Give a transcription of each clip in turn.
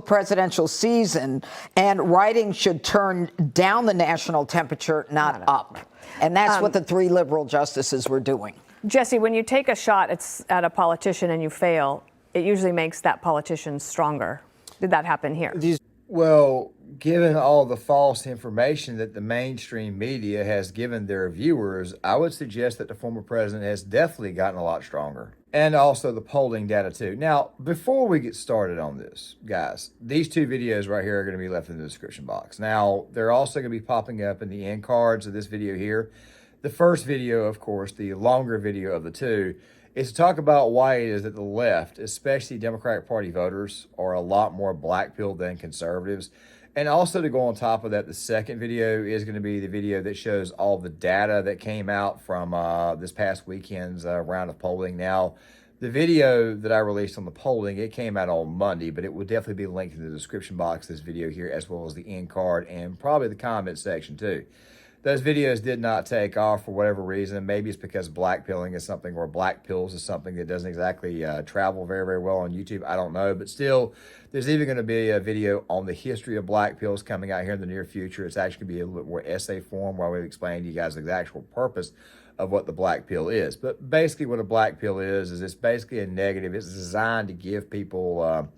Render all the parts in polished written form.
presidential season, and writing should turn down the national temperature, not up. And that's what the three liberal justices were doing. Jesse, when you take a shot at a politician and you fail, it usually makes that politician stronger. Did that happen here? Well, given all the false information that the mainstream media has given their viewers, I would suggest that the former president has definitely gotten a lot stronger. And also the polling data too. Now, before we get started on this, guys, these two videos right here are going to be left in the description box. Now, they're also going to be popping up in the end cards of this video here. The first video, of course, the longer video of the two, is to talk about why it is that the left, especially Democratic Party voters, are a lot more black-pilled than conservatives. And also to go on top of that, the second video is going to be the video that shows all the data that came out from this past weekend's round of polling. Now, the video that I released on the polling, it came out on Monday, but it will definitely be linked in the description box of this video here, as well as the end card and probably the comment section too. Those videos did not take off for whatever reason. Maybe it's because blackpilling is something, or black pills is something that doesn't exactly travel very, very well on YouTube. I don't know. But still, there's even going to be a video on the history of black pills coming out here in the near future. It's actually going to be a little bit more essay form where we explain to you guys the actual purpose of what the black pill is. But basically what a black pill is it's basically a negative. It's designed to give people...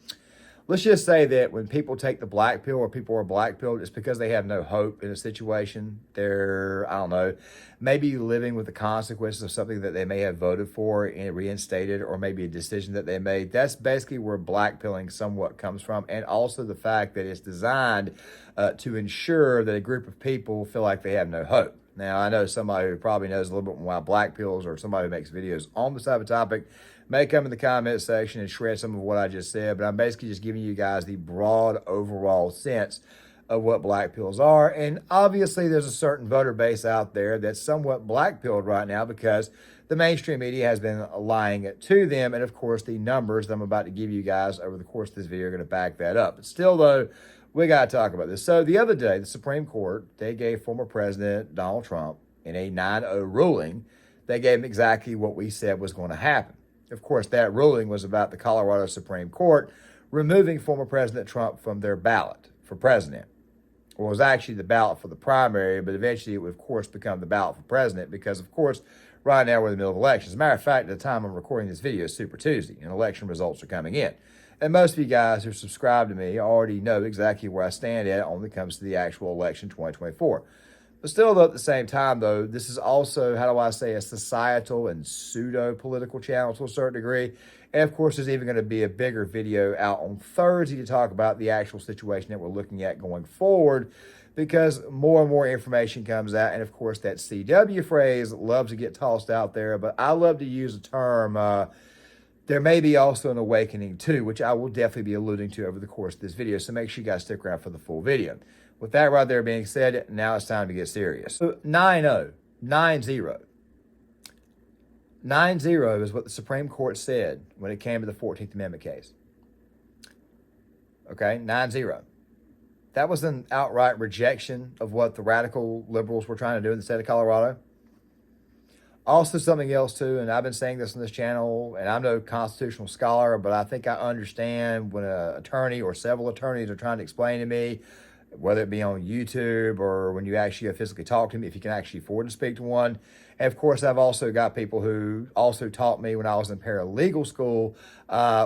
let's just say that when people take the black pill, or people are black pilled, it's because they have no hope in a situation. They're, I don't know, maybe living with the consequences of something that they may have voted for and reinstated, or maybe a decision that they made. That's basically where black pilling somewhat comes from. And also the fact that it's designed to ensure that a group of people feel like they have no hope. Now, I know somebody who probably knows a little bit more about black pills, or somebody who makes videos on this type of topic, may come in the comment section and shred some of what I just said, but I'm basically just giving you guys the broad overall sense of what black pills are. And obviously there's a certain voter base out there that's somewhat black pilled right now because the mainstream media has been lying to them. And of course, the numbers that I'm about to give you guys over the course of this video are going to back that up. But still though, we got to talk about this. So the other day, the Supreme Court, they gave former President Donald Trump, in a 9-0 ruling, they gave him exactly what we said was going to happen. Of course, that ruling was about the Colorado Supreme Court removing former President Trump from their ballot for president. Well, it was actually the ballot for the primary, but eventually it would, of course, become the ballot for president because, of course, right now we're in the middle of elections. As a matter of fact, at the time I'm recording this video, it's Super Tuesday, and election results are coming in. And most of you guys who subscribe to me already know exactly where I stand at when it comes to the actual election 2024. But still, though, at the same time, though, this is also, how do I say, a societal and pseudo-political channel to a certain degree. And, of course, there's even going to be a bigger video out on Thursday to talk about the actual situation that we're looking at going forward, because more and more information comes out. And, of course, that CW phrase loves to get tossed out there. But I love to use the term, there may be also an awakening, too, which I will definitely be alluding to over the course of this video. So make sure you guys stick around for the full video. With that right there being said, now it's time to get serious. So 9-0, 9-0. 9-0 is what the Supreme Court said when it came to the 14th Amendment case. Okay, 9-0. That was an outright rejection of what the radical liberals were trying to do in the state of Colorado. Also something else too, and I've been saying this on this channel, and I'm no constitutional scholar, but I think I understand when an attorney or several attorneys are trying to explain to me, whether it be on YouTube or when you actually physically talk to me, if you can actually afford to speak to one. And of course, I've also got people who also taught me when I was in paralegal school,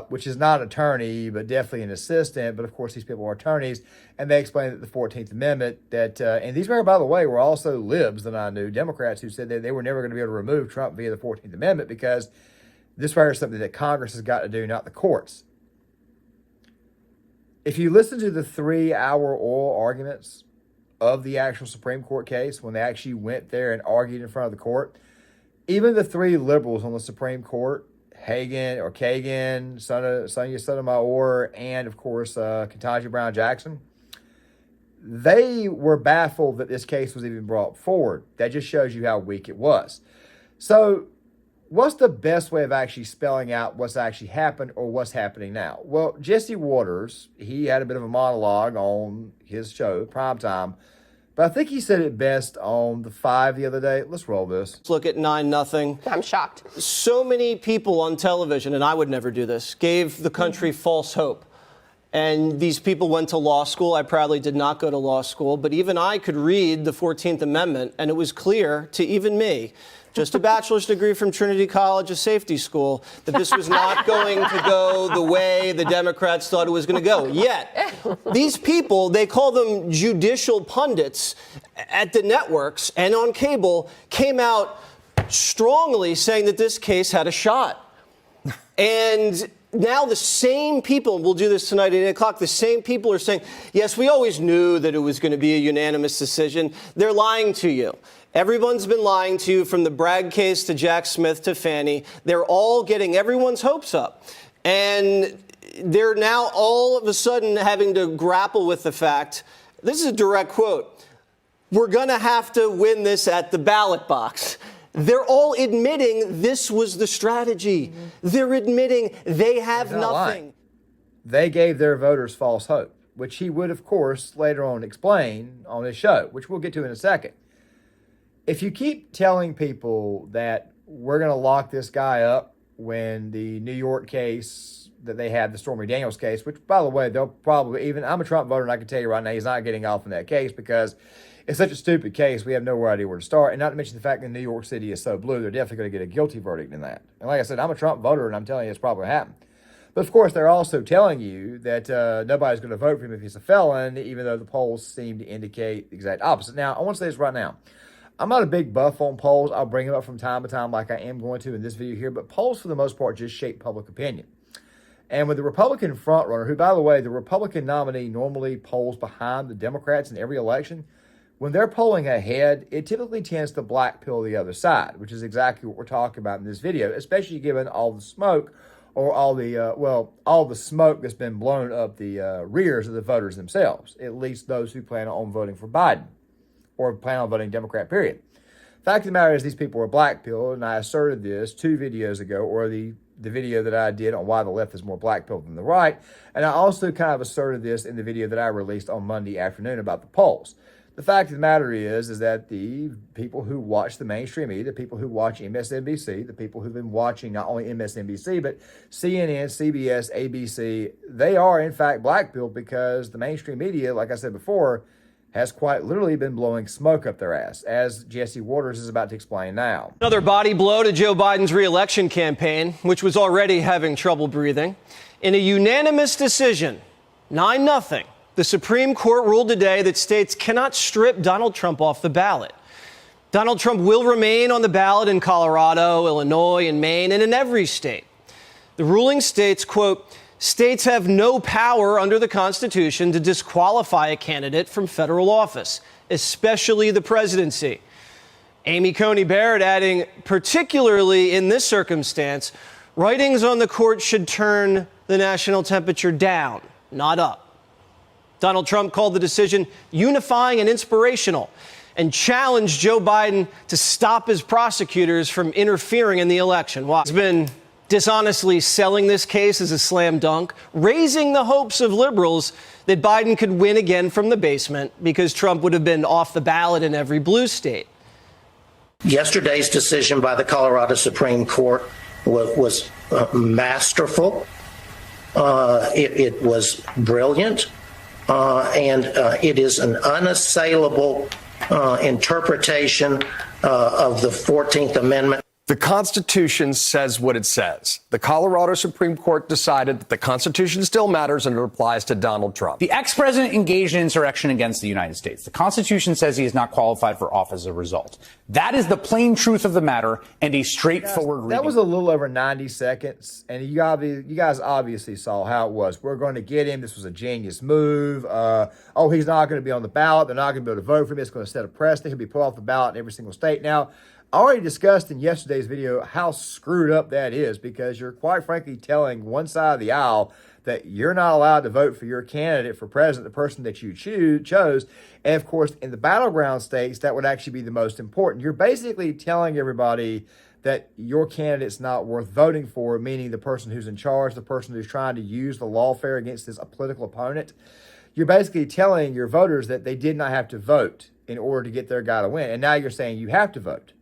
which is not an attorney, but definitely an assistant. But of course, these people are attorneys, and they explained that the 14th Amendment, that, and these were, by the way, were also libs that I knew, Democrats who said that they were never going to be able to remove Trump via the 14th Amendment because this is something that Congress has got to do, not the courts. If you listen to the 3-hour oral arguments of the actual Supreme Court case, when they actually went there and argued in front of the court, even the three liberals on the Supreme Court, Kagan, Sonia Sotomayor, and of course, Ketanji Brown Jackson, they were baffled that this case was even brought forward. That just shows you how weak it was. So, what's the best way of actually spelling out what's actually happened or what's happening now? Well, Jesse Waters, he had a bit of a monologue on his show, Primetime, but I think he said it best on The Five the other day. Let's roll this. Let's look at 9-0. I'm shocked. So many people on television, and I would never do this, gave the country false hope. And these people went to law school. I proudly did not go to law school, but even I could read the 14th Amendment, and it was clear to even me, just a bachelor's degree from Trinity College, a safety school, that this was not going to go the way the Democrats thought it was going to go. Yet, these people, they call them judicial pundits at the networks and on cable, came out strongly saying that this case had a shot. And now the same people, and we'll do this tonight at 8 o'clock, the same people are saying, yes, we always knew that it was going to be a unanimous decision. They're lying to you. Everyone's been lying to you, from the Bragg case to Jack Smith to Fannie. They're all getting everyone's hopes up. And they're now all of a sudden having to grapple with the fact, this is a direct quote, we're going to have to win this at the ballot box. They're all admitting this was the strategy. Mm-hmm. They're admitting they have nothing. Lying. They gave their voters false hope, which he would, of course, later on explain on his show, which we'll get to in a second. If you keep telling people that we're going to lock this guy up when the New York case that they had, the Stormy Daniels case, which, by the way, they'll probably even, I'm a Trump voter, and I can tell you right now, he's not getting off in that case because it's such a stupid case, we have no idea where to start. And not to mention the fact that New York City is so blue, they're definitely going to get a guilty verdict in that. And like I said, I'm a Trump voter, and I'm telling you it's probably going to happen. But of course, they're also telling you that nobody's going to vote for him if he's a felon, even though the polls seem to indicate the exact opposite. Now, I want to say this right now. I'm not a big buff on polls. I'll bring them up from time to time like I am going to in this video here. But polls, for the most part, just shape public opinion. And with the Republican frontrunner, who, by the way, the Republican nominee normally polls behind the Democrats in every election, when they're polling ahead, it typically tends to blackpill the other side, which is exactly what we're talking about in this video, especially given all the smoke or all the smoke that's been blown up the rears of the voters themselves, at least those who plan on voting for Biden or plan on voting Democrat, period. Fact of the matter is these people were blackpilled, and I asserted this 2 videos ago, or the video that I did on why the left is more blackpilled than the right, and I also kind of asserted this in the video that I released on Monday afternoon about the polls. The fact of the matter is that the people who watch the mainstream media, the people who watch MSNBC, the people who've been watching not only MSNBC, but CNN, CBS, ABC, they are in fact blackpilled because the mainstream media, like I said before, has quite literally been blowing smoke up their ass, as Jesse Waters is about to explain now. Another body blow to Joe Biden's re-election campaign, which was already having trouble breathing. In a unanimous decision, 9-0, the Supreme Court ruled today that states cannot strip Donald Trump off the ballot. Donald Trump will remain on the ballot in Colorado, Illinois, and Maine, and in every state. The ruling states, quote, states have no power under the Constitution to disqualify a candidate from federal office, especially the presidency. Amy Coney Barrett adding, particularly in this circumstance, writings on the court should turn the national temperature down, not up. Donald Trump called the decision unifying and inspirational and challenged Joe Biden to stop his prosecutors from interfering in the election. Wow. He's been dishonestly selling this case as a slam dunk, raising the hopes of liberals that Biden could win again from the basement because Trump would have been off the ballot in every blue state. Yesterday's decision by the Colorado Supreme Court was masterful. It was brilliant, and it is an unassailable interpretation of the 14th Amendment. The Constitution says what it says. The Colorado Supreme Court decided that the Constitution still matters and it applies to Donald Trump. The ex-president engaged in insurrection against the United States. The Constitution says he is not qualified for office as a result. That is the plain truth of the matter and a straightforward reading. That was a little over 90 seconds, and you guys obviously saw how it was. We're going to get him. This was a genius move. He's not going to be on the ballot. They're not going to be able to vote for him. It's going to set a precedent. He'll be put off the ballot in every single state. Now, I already discussed in yesterday's video how screwed up that is because you're quite frankly telling one side of the aisle that you're not allowed to vote for your candidate for president, the person that you chose. And of course, in the battleground states, that would actually be the most important. You're basically telling everybody that your candidate's not worth voting for, meaning the person who's in charge, the person who's trying to use the lawfare against his political opponent. You're basically telling your voters that they did not have to vote in order to get their guy to win. And now you're saying you have to vote.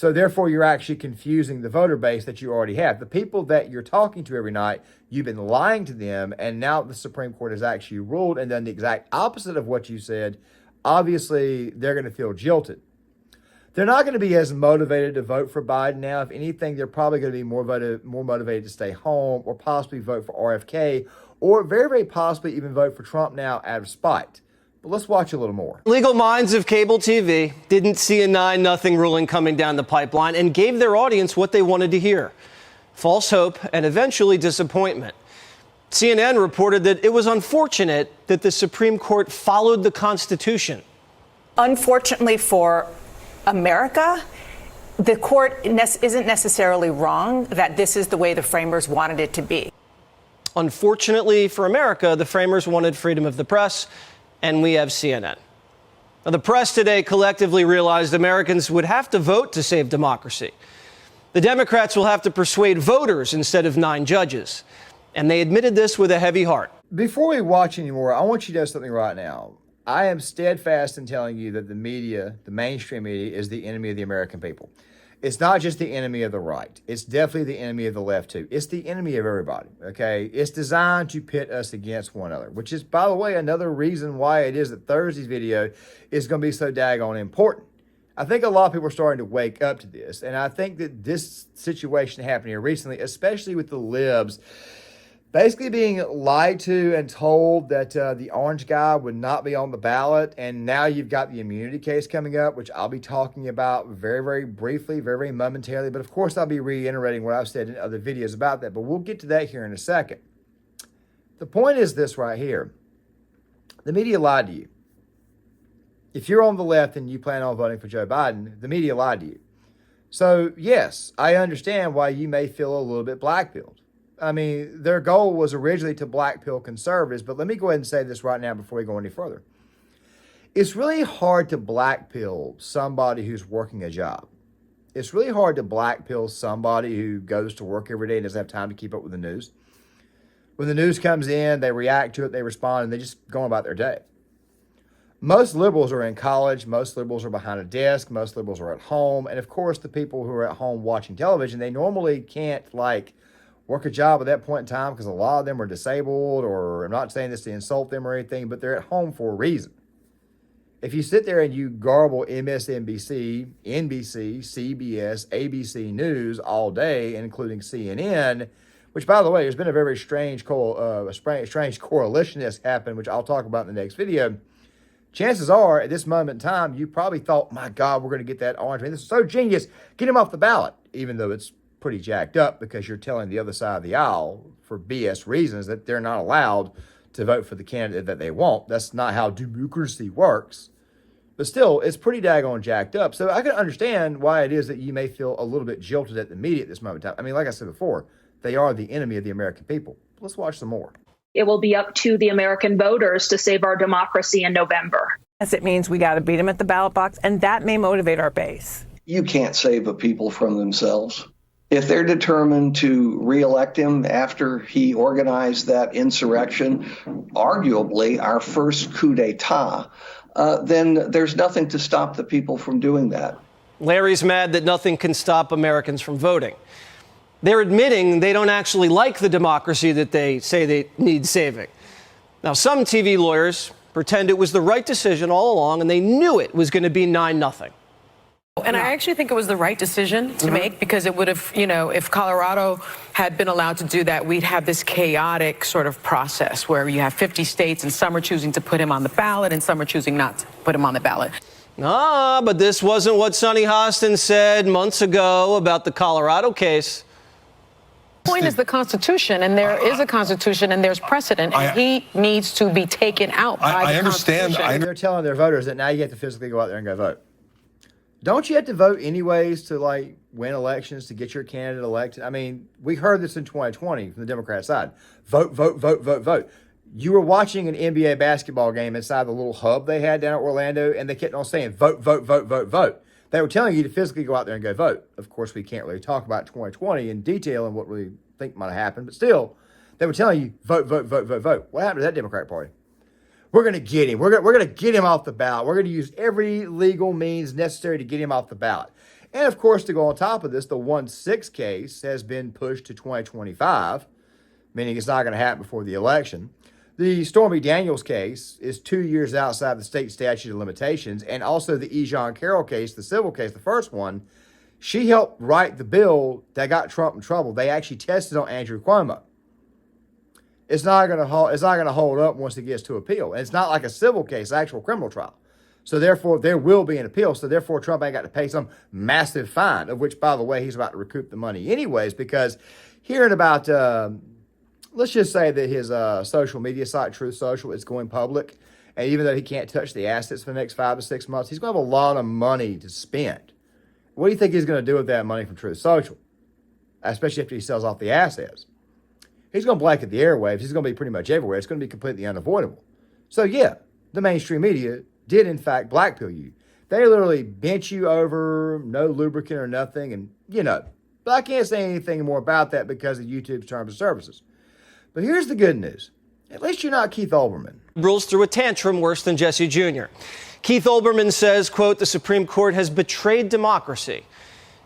So therefore, you're actually confusing the voter base that you already have. The people that you're talking to every night, you've been lying to them, and now the Supreme Court has actually ruled and done the exact opposite of what you said. Obviously, they're going to feel jilted. They're not going to be as motivated to vote for Biden now. If anything, they're probably going to be more motivated to stay home or possibly vote for RFK or very, very possibly even vote for Trump now out of spite. But let's watch a little more. Legal minds of cable TV didn't see a 9-0 ruling coming down the pipeline and gave their audience what they wanted to hear: false hope and eventually disappointment. CNN reported that it was unfortunate that the Supreme Court followed the Constitution. Unfortunately for America, the court isn't necessarily wrong that this is the way the framers wanted it to be. Unfortunately for America, the framers wanted freedom of the press, and we have CNN. Now, the press today collectively realized Americans would have to vote to save democracy. The Democrats will have to persuade voters instead of 9 judges. And they admitted this with a heavy heart. Before we watch anymore, I want you to know something right now. I am steadfast in telling you that the media, the mainstream media, is the enemy of the American people. It's not just the enemy of the right. It's definitely the enemy of the left, too. It's the enemy of everybody, okay? It's designed to pit us against one another, which is, by the way, another reason why it is that Thursday's video is going to be so daggone important. I think a lot of people are starting to wake up to this, and I think that this situation happened here recently, especially with the libs, basically being lied to and told that the orange guy would not be on the ballot. And now you've got the immunity case coming up, which I'll be talking about very, very briefly, very, very momentarily. But of course, I'll be reiterating what I've said in other videos about that. But we'll get to that here in a second. The point is this right here. The media lied to you. If you're on the left and you plan on voting for Joe Biden, the media lied to you. So, yes, I understand why you may feel a little bit blackpilled. I mean, their goal was originally to blackpill conservatives, but let me go ahead and say this right now before we go any further. It's really hard to blackpill somebody who's working a job. It's really hard to blackpill somebody who goes to work every day and doesn't have time to keep up with the news. When the news comes in, they react to it, they respond, and they just go about their day. Most liberals are in college. Most liberals are behind a desk. Most liberals are at home. And of course, the people who are at home watching television, they normally can't work a job at that point in time because a lot of them are disabled, or I'm not saying this to insult them or anything, but they're at home for a reason. If you sit there and you garble MSNBC, NBC, CBS, ABC News all day, including CNN, which, by the way, there's been a very strange coalition that's happened, which I'll talk about in the next video. Chances are, at this moment in time, you probably thought, my God, we're going to get that orange man. This is so genius. Get him off the ballot, even though it's pretty jacked up because you're telling the other side of the aisle for BS reasons that they're not allowed to vote for the candidate that they want. That's not how democracy works. But still, it's pretty daggone jacked up. So I can understand why it is that you may feel a little bit jilted at the media at this moment in time. I mean, like I said before, they are the enemy of the American people. Let's watch some more. It will be up to the American voters to save our democracy in November. Yes, it means we got to beat them at the ballot box, and that may motivate our base. You can't save a people from themselves. If they're determined to reelect him after he organized that insurrection, arguably our first coup d'etat, then there's nothing to stop the people from doing that. Larry's mad that nothing can stop Americans from voting. They're admitting they don't actually like the democracy that they say they need saving. Now, some TV lawyers pretend it was the right decision all along, and they knew it was going to be 9-0. And I actually think it was the right decision to make, because it would have, if Colorado had been allowed to do that, we'd have this chaotic sort of process where you have 50 states and some are choosing to put him on the ballot and some are choosing not to put him on the ballot. But this wasn't what Sonny Hostin said months ago about the Colorado case. The point is the Constitution, and there is a Constitution, and there's precedent, and he needs to be taken out by the Constitution. They're telling their voters that now you have to physically go out there and go vote. Don't you have to vote anyways to win elections, to get your candidate elected? I mean, we heard this in 2020 from the Democrat side. Vote, vote, vote, vote, vote. You were watching an NBA basketball game inside the little hub they had down at Orlando, and they kept on saying, vote, vote, vote, vote, vote. They were telling you to physically go out there and go vote. Of course, we can't really talk about 2020 in detail and what we think might have happened, but still, they were telling you, vote, vote, vote, vote, vote. What happened to that Democratic Party? We're going to get him. We're going to get him off the ballot. We're going to use every legal means necessary to get him off the ballot. And of course, to go on top of this, the 1-6 case has been pushed to 2025, meaning it's not going to happen before the election. The Stormy Daniels case is 2 years outside the state statute of limitations, and also the E. Jean Carroll case, the civil case, the first one, she helped write the bill that got Trump in trouble. They actually tested on Andrew Cuomo. It's not going to hold up once it gets to appeal. And it's not like a civil case, actual criminal trial. So therefore, there will be an appeal. So therefore, Trump ain't got to pay some massive fine, of which, by the way, he's about to recoup the money anyways, because hearing about, let's just say that his social media site, Truth Social, is going public. And even though he can't touch the assets for the next 5 to 6 months, he's going to have a lot of money to spend. What do you think he's going to do with that money from Truth Social? Especially after he sells off the assets. He's going to blanket the airwaves. He's going to be pretty much everywhere. It's going to be completely unavoidable. So yeah, the mainstream media did in fact blackpill you. They literally bent you over, no lubricant or nothing, and But I can't say anything more about that because of YouTube's terms of services. But here's the good news. At least you're not Keith Olbermann. Rules through a tantrum worse than Jesse Jr. Keith Olbermann says, quote, the Supreme Court has betrayed democracy.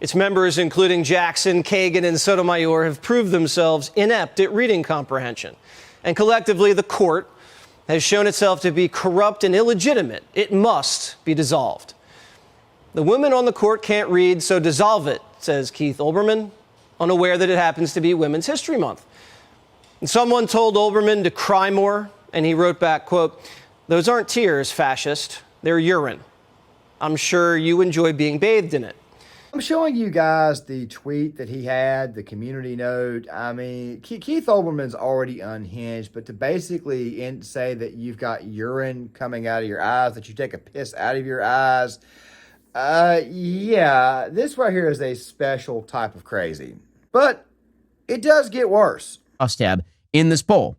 Its members, including Jackson, Kagan, and Sotomayor, have proved themselves inept at reading comprehension. And collectively, the court has shown itself to be corrupt and illegitimate. It must be dissolved. The women on the court can't read, so dissolve it, says Keith Olbermann, unaware that it happens to be Women's History Month. And someone told Olbermann to cry more, and he wrote back, quote, those aren't tears, fascist. They're urine. I'm sure you enjoy being bathed in it. I'm showing you guys the tweet that he had, the community note. I mean, Keith Olbermann's already unhinged, but to basically say that you've got urine coming out of your eyes, that you take a piss out of your eyes, yeah, this right here is a special type of crazy. But it does get worse. Tab in this poll.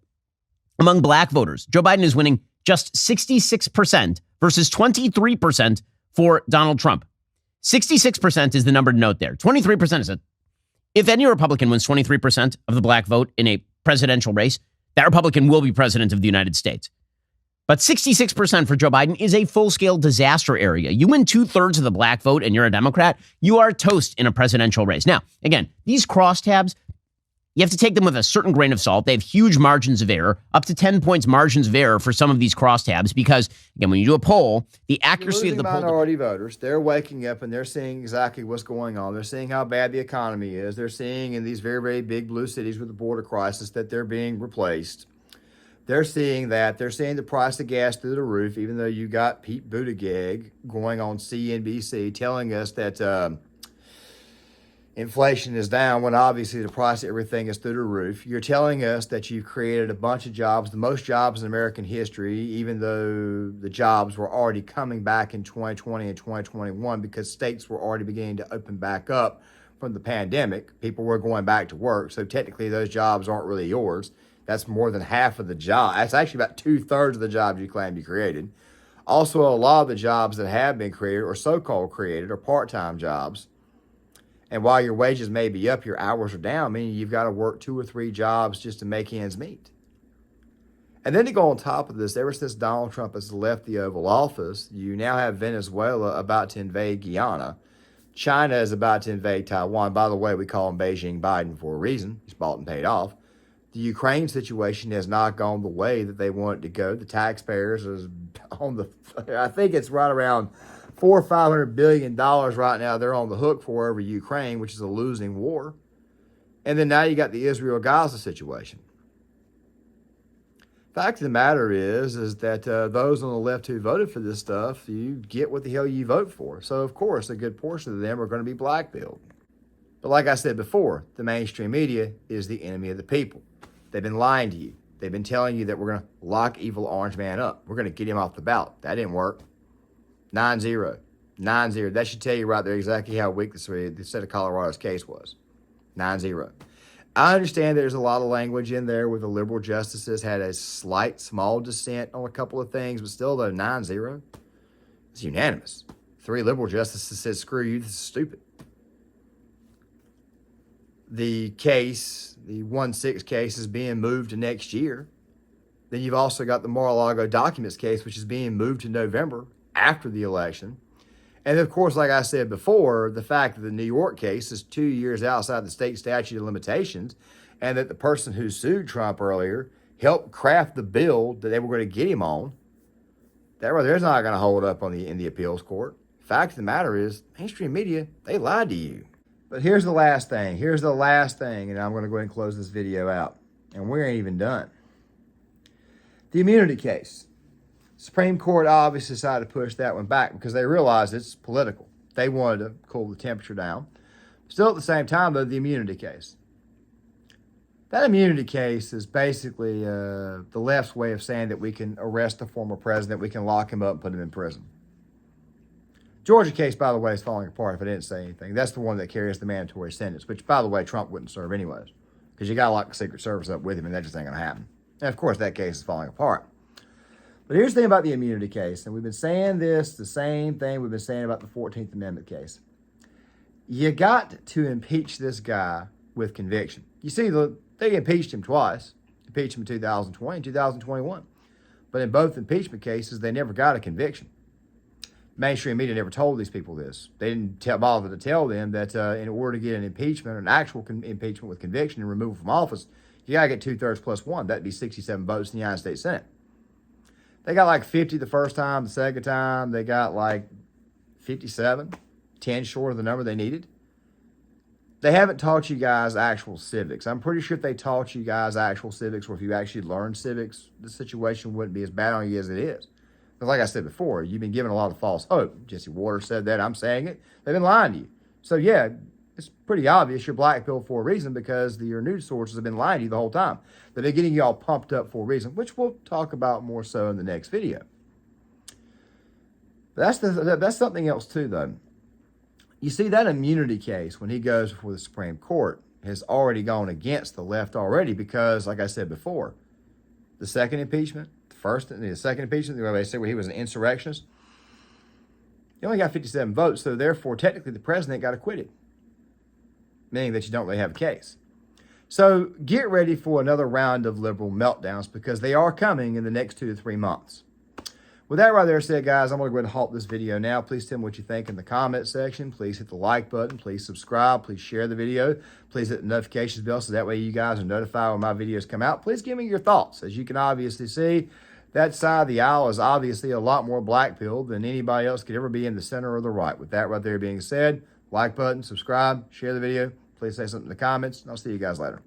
Among black voters, Joe Biden is winning just 66% versus 23% for Donald Trump. 66% is the number to note there. 23% is it. If any Republican wins 23% of the black vote in a presidential race, that Republican will be president of the United States. But 66% for Joe Biden is a full-scale disaster area. You win 2/3 of the black vote and you're a Democrat, you are toast in a presidential race. Now, again, these crosstabs, you have to take them with a certain grain of salt. They have huge margins of error, up to 10 points margins of error for some of these crosstabs, because, again, when you do a poll, the accuracy of the poll... minority voters, they're waking up and they're seeing exactly what's going on. They're seeing how bad the economy is. They're seeing in these very, very big blue cities with the border crisis that they're being replaced. They're seeing that. They're seeing the price of gas through the roof, even though you got Pete Buttigieg going on CNBC telling us that... inflation is down when obviously the price of everything is through the roof. You're telling us that you've created a bunch of jobs, the most jobs in American history, even though the jobs were already coming back in 2020 and 2021 because states were already beginning to open back up from the pandemic. People were going back to work. So technically those jobs aren't really yours. That's more than half of the job. That's actually about 2/3 of the jobs you claim you created. Also, a lot of the jobs that have been created or so-called created are part-time jobs. And while your wages may be up, your hours are down, meaning you've got to work 2 or 3 jobs just to make ends meet. And then to go on top of this, ever since Donald Trump has left the Oval Office, you now have Venezuela about to invade Guyana. China is about to invade Taiwan. By the way, we call him Beijing Biden for a reason. He's bought and paid off. The Ukraine situation has not gone the way that they want it to go. The taxpayers is on the, I think it's right around $400 or $500 billion right now they're on the hook for over Ukraine, which is a losing war. And then now you got the Israel-Gaza situation. Fact of the matter is that those on the left who voted for this stuff, you get what the hell you vote for. So, of course, a good portion of them are going to be blackpilled. But like I said before, the mainstream media is the enemy of the people. They've been lying to you. They've been telling you that we're going to lock evil orange man up. We're going to get him off the ballot. That didn't work. 9-0. 9-0. That should tell you right there exactly how weak the state of Colorado's case was. 9-0. I understand there's a lot of language in there where the liberal justices had a slight, small dissent on a couple of things, but still, though, 9-0, it's unanimous. 3 liberal justices said, screw you, this is stupid. The case, the 1-6 case, is being moved to next year. Then you've also got the Mar-a-Lago documents case, which is being moved to November after the election. And of course, like I said before, the fact that the New York case is 2 years outside the state statute of limitations, and that the person who sued Trump earlier helped craft the bill that they were going to get him on, that right there is not going to hold up in the appeals court. Fact of the matter is, mainstream media, they lied to you. But here's the last thing. And I'm going to go ahead and close this video out. And we ain't even done. The immunity case. Supreme Court obviously decided to push that one back because they realized it's political. They wanted to cool the temperature down. Still at the same time, though, the immunity case. That immunity case is basically the left's way of saying that we can arrest the former president, we can lock him up and put him in prison. Georgia case, by the way, is falling apart if I didn't say anything. That's the one that carries the mandatory sentence, which, by the way, Trump wouldn't serve anyways, because you got to lock the Secret Service up with him, and that just ain't going to happen. And, of course, that case is falling apart. But here's the thing about the immunity case, and we've been saying this, the same thing we've been saying about the 14th Amendment case. You got to impeach this guy with conviction. You see, they impeached him twice. Impeached him in 2020 and 2021. But in both impeachment cases, they never got a conviction. Mainstream media never told these people this. They didn't bother to tell them that in order to get an impeachment, an actual impeachment with conviction and removal from office, you got to get 2/3 plus 1. That'd be 67 votes in the United States Senate. They got like 50 the first time. The second time, they got like 57, 10 short of the number they needed. They haven't taught you guys actual civics. I'm pretty sure if they taught you guys actual civics, or if you actually learned civics, the situation wouldn't be as bad on you as it is. But like I said before, you've been given a lot of false hope. Jesse Waters said that. I'm saying it. They've been lying to you. So, yeah, it's pretty obvious you're blackpilled for a reason because your news sources have been lying to you the whole time. They're getting you all pumped up for a reason, which we'll talk about more so in the next video. But that's something else, too, though. You see, that immunity case, when he goes before the Supreme Court, has already gone against the left already because, like I said before, the second impeachment, the second impeachment, where they said he was an insurrectionist, he only got 57 votes, so therefore, technically, the president got acquitted, meaning that you don't really have a case. So get ready for another round of liberal meltdowns because they are coming in the next 2 to 3 months. With that right there said, guys, I'm going to go ahead and halt this video now. Please tell me what you think in the comment section. Please hit the like button. Please subscribe. Please share the video. Please hit the notifications bell so that way you guys are notified when my videos come out. Please give me your thoughts. As you can obviously see, that side of the aisle is obviously a lot more black-pilled than anybody else could ever be in the center or the right. With that right there being said, like button, subscribe, share the video. Please say something in the comments, and I'll see you guys later.